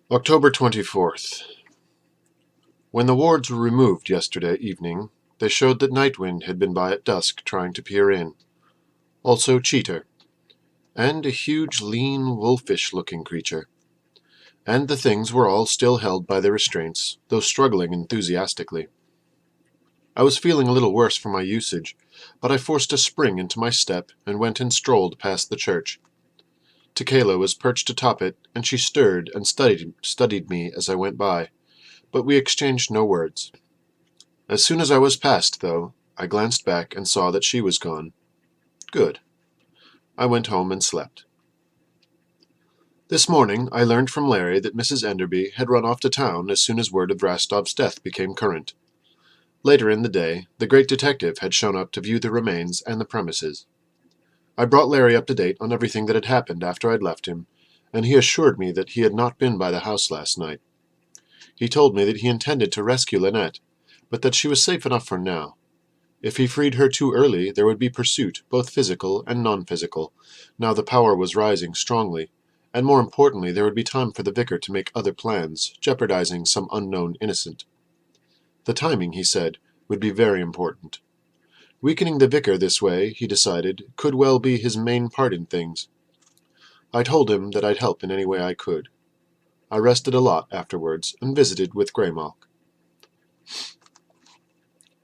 October 24th. When the wards were removed yesterday evening, they showed that Nightwind had been by at dusk trying to peer in. Also Cheater. And a huge, lean, wolfish-looking creature. And the things were all still held by their restraints, though struggling enthusiastically. I was feeling a little worse for my usage, but I forced a spring into my step and went and strolled past the church. Tequila was perched atop it, and she stirred and studied me as I went by, but we exchanged no words. As soon as I was past, though, I glanced back and saw that she was gone. Good. I went home and slept. This morning I learned from Larry that Mrs. Enderby had run off to town as soon as word of Rastov's death became current. Later in the day, the great detective had shown up to view the remains and the premises. I brought Larry up to date on everything that had happened after I'd left him, and he assured me that he had not been by the house last night. He told me that he intended to rescue Lynette, but that she was safe enough for now. If he freed her too early, there would be pursuit, both physical and non-physical. Now the power was rising strongly, and more importantly, there would be time for the vicar to make other plans, jeopardizing some unknown innocent. The timing, he said, would be very important. Weakening the vicar this way, he decided, could well be his main part in things. I told him that I'd help in any way I could. I rested a lot afterwards and visited with Greymalk.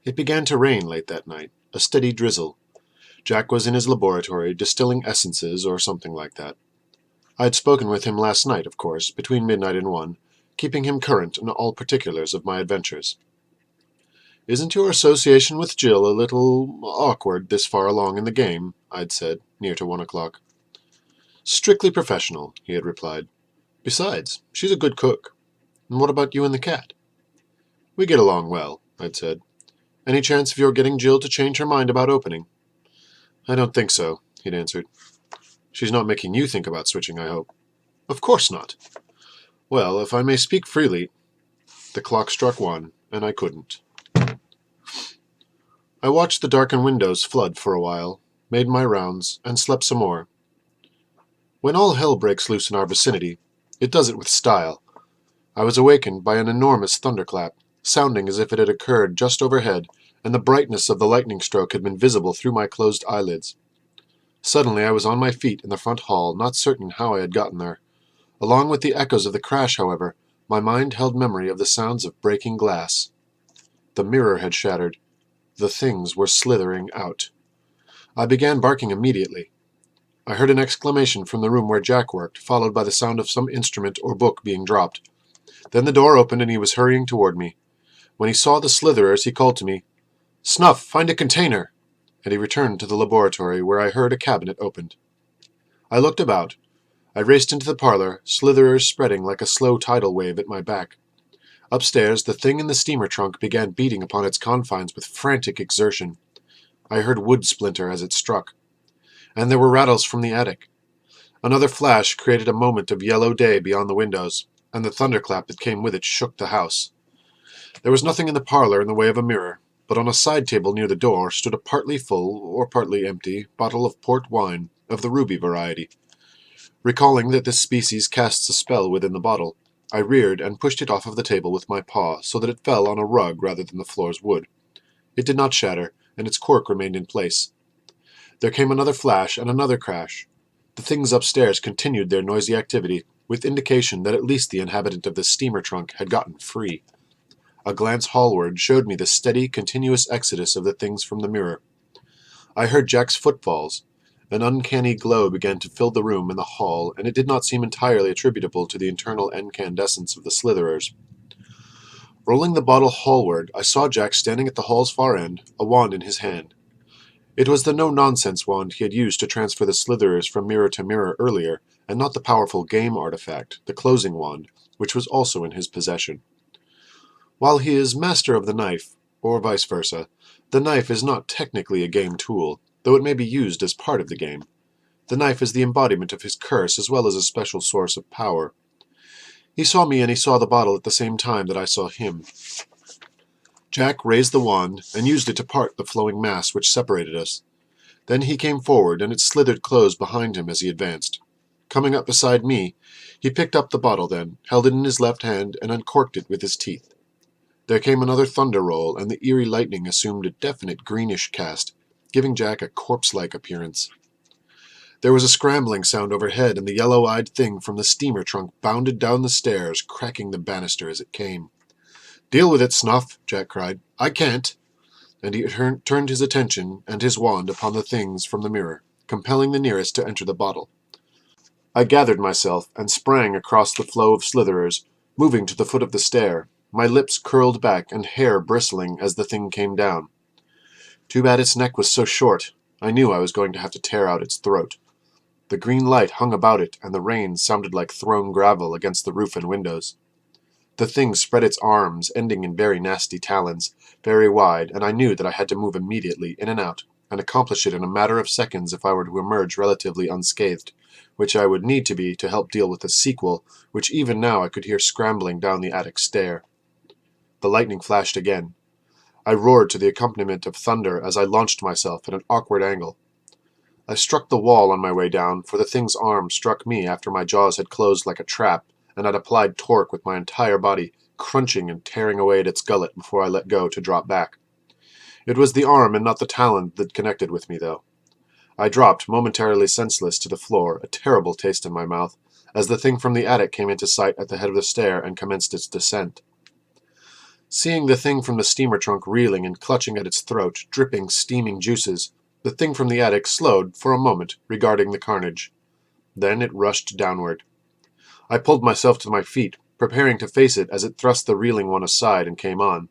It began to rain late that night, a steady drizzle. Jack was in his laboratory distilling essences or something like that. I had spoken with him last night, of course, between midnight and 1, keeping him current in all particulars of my adventures. "Isn't your association with Jill a little awkward this far along in the game?" I'd said, near to 1 o'clock. "Strictly professional," he had replied. "Besides, she's a good cook. And what about you and the cat?" "We get along well," I'd said. "Any chance of your getting Jill to change her mind about opening?" "I don't think so," he'd answered. "She's not making you think about switching, I hope." "Of course not." "Well, if I may speak freely—" The clock struck 1, and I couldn't. I watched the darkened windows flood for a while, made my rounds, and slept some more. When all hell breaks loose in our vicinity, it does it with style. I was awakened by an enormous thunderclap, sounding as if it had occurred just overhead, and the brightness of the lightning stroke had been visible through my closed eyelids. Suddenly I was on my feet in the front hall, not certain how I had gotten there. Along with the echoes of the crash, however, my mind held memory of the sounds of breaking glass. The mirror had shattered. The things were slithering out. I began barking immediately. I heard an exclamation from the room where Jack worked, followed by the sound of some instrument or book being dropped. Then the door opened and he was hurrying toward me. When he saw the slitherers, he called to me, "Snuff, find a container!" And he returned to the laboratory, where I heard a cabinet opened. I looked about. I raced into the parlor, slitherers spreading like a slow tidal wave at my back. Upstairs, the thing in the steamer trunk began beating upon its confines with frantic exertion. I heard wood splinter as it struck. And there were rattles from the attic. Another flash created a moment of yellow day beyond the windows, and the thunderclap that came with it shook the house. There was nothing in the parlor in the way of a mirror, but on a side table near the door stood a partly full, or partly empty, bottle of port wine, of the ruby variety. Recalling that this species casts a spell within the bottle, I reared and pushed it off of the table with my paw so that it fell on a rug rather than the floor's wood. It did not shatter, and its cork remained in place. There came another flash and another crash. The things upstairs continued their noisy activity, with indication that at least the inhabitant of the steamer trunk had gotten free. A glance hallward showed me the steady, continuous exodus of the things from the mirror. I heard Jack's footfalls. An uncanny glow began to fill the room and the hall, and it did not seem entirely attributable to the internal incandescence of the slitherers. Rolling the bottle hallward, I saw Jack standing at the hall's far end, a wand in his hand. It was the no-nonsense wand he had used to transfer the slitherers from mirror to mirror earlier, and not the powerful game artifact, the closing wand, which was also in his possession. While he is master of the knife, or vice versa, the knife is not technically a game tool, though it may be used as part of the game. The knife is the embodiment of his curse as well as a special source of power. He saw me and he saw the bottle at the same time that I saw him. Jack raised the wand and used it to part the flowing mass which separated us. Then he came forward and it slithered closed behind him as he advanced. Coming up beside me, he picked up the bottle then, held it in his left hand, and uncorked it with his teeth. There came another thunder roll, and the eerie lightning assumed a definite greenish cast, giving Jack a corpse-like appearance. There was a scrambling sound overhead, and the yellow-eyed thing from the steamer trunk bounded down the stairs, cracking the banister as it came. "Deal with it, Snuff," Jack cried. "I can't." And he turned his attention and his wand upon the things from the mirror, compelling the nearest to enter the bottle. I gathered myself and sprang across the flow of slitherers, moving to the foot of the stair, my lips curled back and hair bristling as the thing came down. Too bad its neck was so short. I knew I was going to have to tear out its throat. The green light hung about it, and the rain sounded like thrown gravel against the roof and windows. The thing spread its arms, ending in very nasty talons, very wide, and I knew that I had to move immediately in and out, and accomplish it in a matter of seconds if I were to emerge relatively unscathed, which I would need to be to help deal with the sequel, which even now I could hear scrambling down the attic stair. The lightning flashed again. I roared to the accompaniment of thunder as I launched myself at an awkward angle. I struck the wall on my way down, for the thing's arm struck me after my jaws had closed like a trap, and I'd applied torque with my entire body, crunching and tearing away at its gullet before I let go to drop back. It was the arm and not the talon that connected with me, though. I dropped, momentarily senseless, to the floor, a terrible taste in my mouth, as the thing from the attic came into sight at the head of the stair and commenced its descent. Seeing the thing from the steamer trunk reeling and clutching at its throat, dripping steaming juices, the thing from the attic slowed for a moment, regarding the carnage. Then it rushed downward. I pulled myself to my feet, preparing to face it as it thrust the reeling one aside and came on.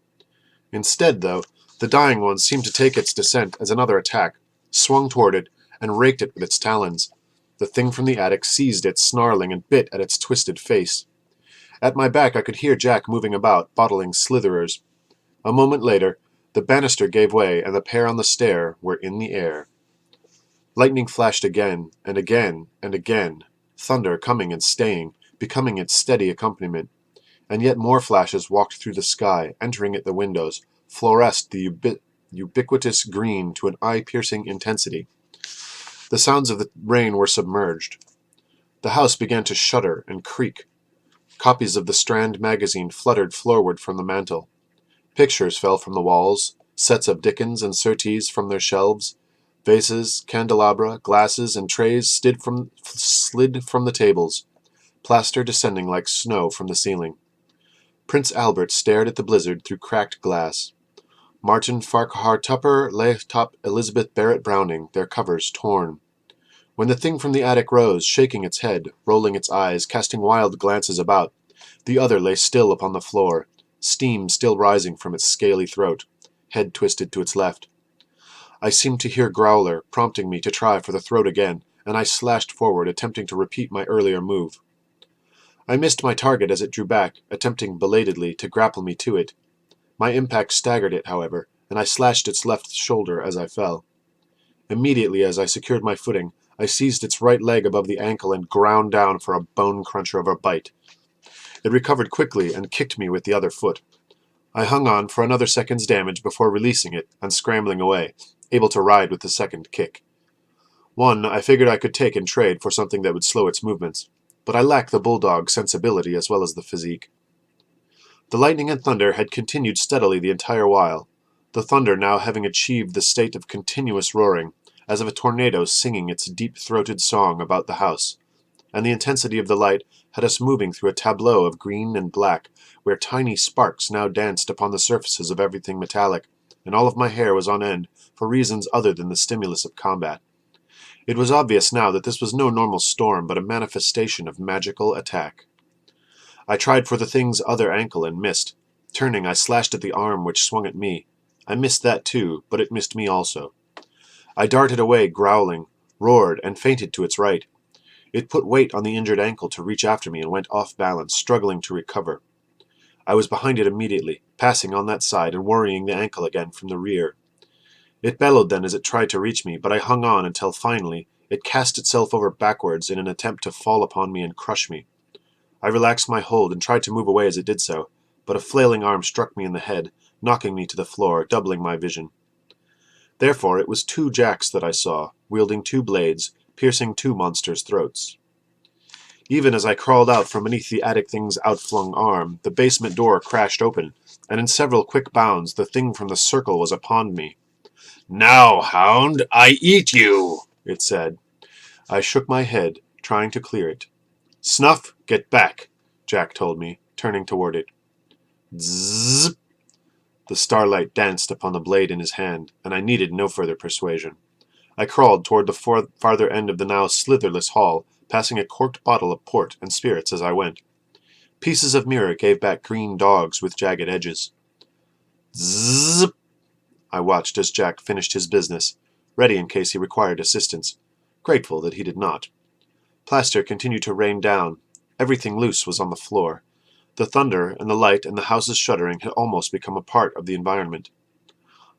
Instead, though, the dying one seemed to take its descent as another attack, swung toward it, and raked it with its talons. The thing from the attic seized it, snarling, and bit at its twisted face. At my back I could hear Jack moving about, bottling slitherers. A moment later, the banister gave way, and the pair on the stair were in the air. Lightning flashed again, and again, and again, thunder coming and staying, becoming its steady accompaniment. And yet more flashes walked through the sky, entering at the windows, fluoresced the ubiquitous green to an eye-piercing intensity. The sounds of the rain were submerged. The house began to shudder and creak. Copies of the Strand magazine fluttered floorward from the mantel. Pictures fell from the walls, sets of Dickens and Surtees from their shelves. Vases, candelabra, glasses, and trays slid from the tables, plaster descending like snow from the ceiling. Prince Albert stared at the blizzard through cracked glass. Martin Farquhar Tupper lay atop Elizabeth Barrett Browning, their covers torn. When the thing from the attic rose, shaking its head, rolling its eyes, casting wild glances about, the other lay still upon the floor, steam still rising from its scaly throat, head twisted to its left. I seemed to hear Growler prompting me to try for the throat again, and I slashed forward, attempting to repeat my earlier move. I missed my target as it drew back, attempting belatedly to grapple me to it. My impact staggered it, however, and I slashed its left shoulder as I fell. Immediately as I secured my footing, I seized its right leg above the ankle and ground down for a bone-cruncher of a bite. It recovered quickly and kicked me with the other foot. I hung on for another second's damage before releasing it and scrambling away, able to ride with the second kick. One I figured I could take in trade for something that would slow its movements, but I lacked the bulldog sensibility as well as the physique. The lightning and thunder had continued steadily the entire while, the thunder now having achieved the state of continuous roaring, as of a tornado singing its deep-throated song about the house, and the intensity of the light had us moving through a tableau of green and black, where tiny sparks now danced upon the surfaces of everything metallic, and all of my hair was on end for reasons other than the stimulus of combat. It was obvious now that this was no normal storm, but a manifestation of magical attack. I tried for the thing's other ankle and missed. Turning, I slashed at the arm which swung at me. I missed that too, but it missed me also. I darted away, growling, roared, and feinted to its right. It put weight on the injured ankle to reach after me and went off balance, struggling to recover. I was behind it immediately, passing on that side and worrying the ankle again from the rear. It bellowed then as it tried to reach me, but I hung on until finally it cast itself over backwards in an attempt to fall upon me and crush me. I relaxed my hold and tried to move away as it did so, but a flailing arm struck me in the head, knocking me to the floor, doubling my vision. Therefore it was two Jacks that I saw, wielding two blades, piercing two monsters' throats. Even as I crawled out from beneath the attic thing's outflung arm, the basement door crashed open, and in several quick bounds the thing from the circle was upon me. "Now, hound, I eat you," it said. I shook my head, trying to clear it. "Snuff, get back," Jack told me, turning toward it. Zzz. The starlight danced upon the blade in his hand, and I needed no further persuasion. I crawled toward the farther end of the now slitherless hall, passing a corked bottle of port and spirits as I went. Pieces of mirror gave back green dogs with jagged edges. Zzz. I watched as Jack finished his business, ready in case he required assistance, grateful that he did not. Plaster continued to rain down. Everything loose was on the floor. The thunder and the light and the house's shuddering had almost become a part of the environment.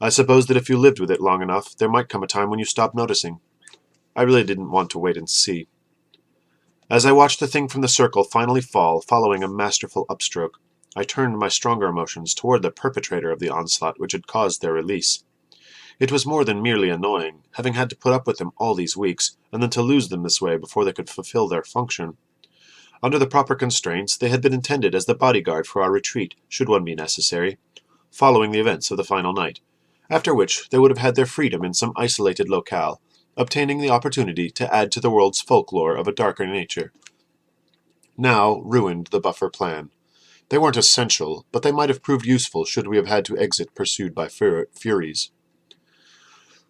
I suppose that if you lived with it long enough, there might come a time when you stopped noticing. I really didn't want to wait and see. As I watched the thing from the circle finally fall, following a masterful upstroke, I turned my stronger emotions toward the perpetrator of the onslaught which had caused their release. It was more than merely annoying, having had to put up with them all these weeks, and then to lose them this way before they could fulfill their function. Under the proper constraints, they had been intended as the bodyguard for our retreat, should one be necessary, following the events of the final night, after which they would have had their freedom in some isolated locale, obtaining the opportunity to add to the world's folklore of a darker nature. Now ruined the buffer plan. They weren't essential, but they might have proved useful should we have had to exit pursued by Furries.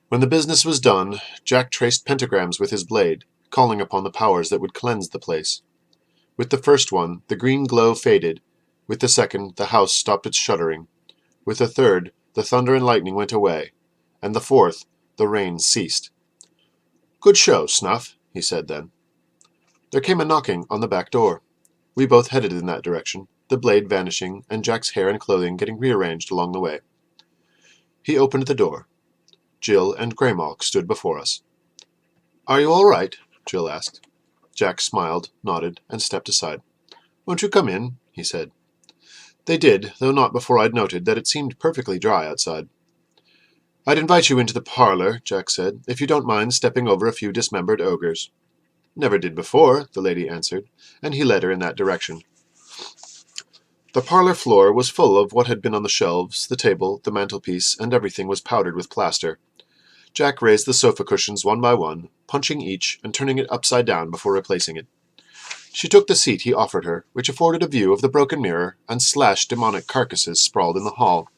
When the business was done, Jack traced pentagrams with his blade, calling upon the powers that would cleanse the place. With the first one, the green glow faded. With the second, the house stopped its shuddering. With the third, the thunder and lightning went away. And the fourth, the rain ceased. "Good show, Snuff," he said then. There came a knocking on the back door. We both headed in that direction, the blade vanishing and Jack's hair and clothing getting rearranged along the way. He opened the door. Jill and Greymalk stood before us. "Are you all right?" Jill asked. Jack smiled, nodded, and stepped aside. "Won't you come in?" he said. They did, though not before I'd noted that it seemed perfectly dry outside. "I'd invite you into the parlor," Jack said, "if you don't mind stepping over a few dismembered ogres." "Never did before," the lady answered, and he led her in that direction. The parlor floor was full of what had been on the shelves, the table, the mantelpiece, and everything was powdered with plaster. Jack raised the sofa cushions one by one, punching each and turning it upside down before replacing it. She took the seat he offered her, which afforded a view of the broken mirror and slashed demonic carcasses sprawled in the hall.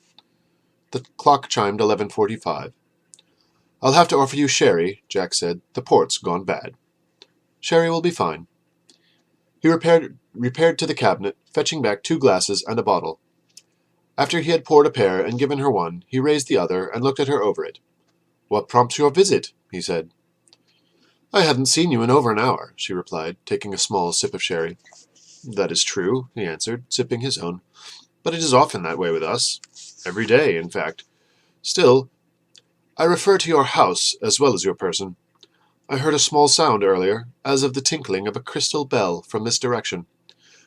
The clock chimed 11:45. "I'll have to offer you sherry," Jack said. "The port's gone bad." "Sherry will be fine." He repaired to the cabinet, fetching back 2 glasses and a bottle. After he had poured a pair and given her one, he raised the other and looked at her over it. "What prompts your visit?" he said. "I hadn't seen you in over an hour," she replied, taking a small sip of sherry. "That is true," he answered, sipping his own. "But it is often that way with us. Every day, in fact. Still, I refer to your house as well as your person. I heard a small sound earlier, as of the tinkling of a crystal bell from this direction.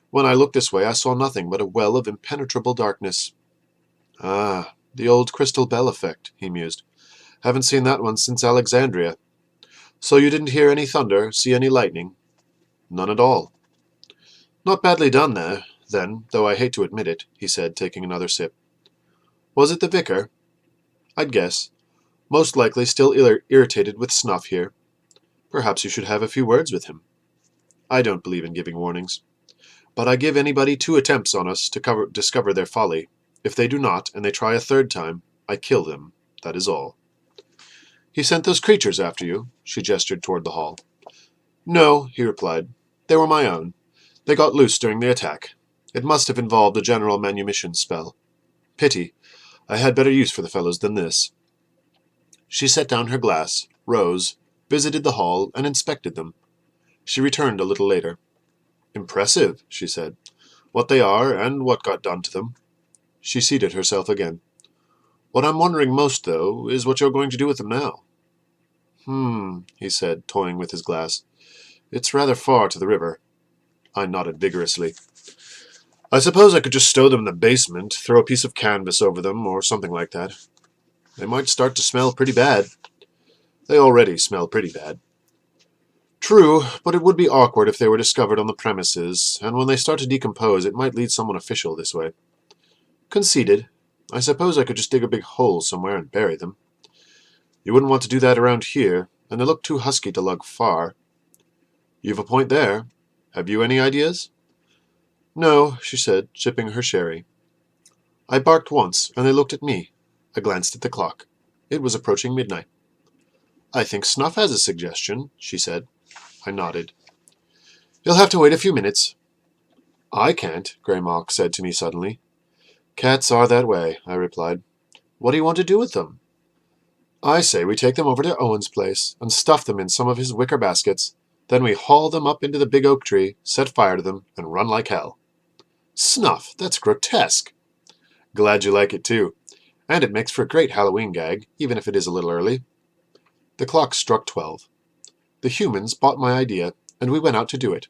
When I looked this way, I saw nothing but a well of impenetrable darkness." "Ah, the old crystal bell effect," he mused. "Haven't seen that one since Alexandria. So you didn't hear any thunder, see any lightning?" "None at all." "Not badly done there, then, though I hate to admit it," he said, taking another sip. "Was it the vicar?" "I'd guess. Most likely still irritated with Snuff here. Perhaps you should have a few words with him." "I don't believe in giving warnings. But I give anybody 2 attempts on us to discover their folly. If they do not, and they try a 3rd time, I kill them. That is all." "He sent those creatures after you?" She gestured toward the hall. "No," he replied. "They were my own. They got loose during the attack. It must have involved a general manumission spell. Pity. I had better use for the fellows than this." She set down her glass, rose, visited the hall, and inspected them. She returned a little later. "Impressive," she said. "What they are, and what got done to them." She seated herself again. "What I'm wondering most, though, is what you're going to do with them now." He said, toying with his glass. "It's rather far to the river." I nodded vigorously. "I suppose I could just stow them in the basement, throw a piece of canvas over them, or something like that. They might start to smell pretty bad. They already smell pretty bad." True, but it would be awkward if they were discovered on the premises, and when they start to decompose, it might lead someone official this way. Conceded. I suppose I could just dig a big hole somewhere and bury them. You wouldn't want to do that around here, and they look too husky to lug far. You've a point there. Have you any ideas? No, she said, sipping her sherry. I barked once, and they looked at me. I glanced at the clock. It was approaching midnight. I think Snuff has a suggestion, she said. I nodded. You'll have to wait a few minutes. I can't, Grey Mock said to me suddenly. Cats are that way, I replied. What do you want to do with them? I say we take them over to Owen's place and stuff them in some of his wicker baskets. Then we haul them up into the big oak tree, set fire to them, and run like hell. Snuff, that's grotesque. Glad you like it too. And it makes for a great Halloween gag, even if it is a little early. The clock struck 12. The humans bought my idea, and we went out to do it.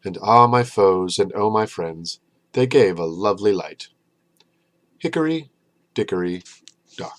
And ah, my foes, and oh, my friends, they gave a lovely light. Hickory, dickory, dock.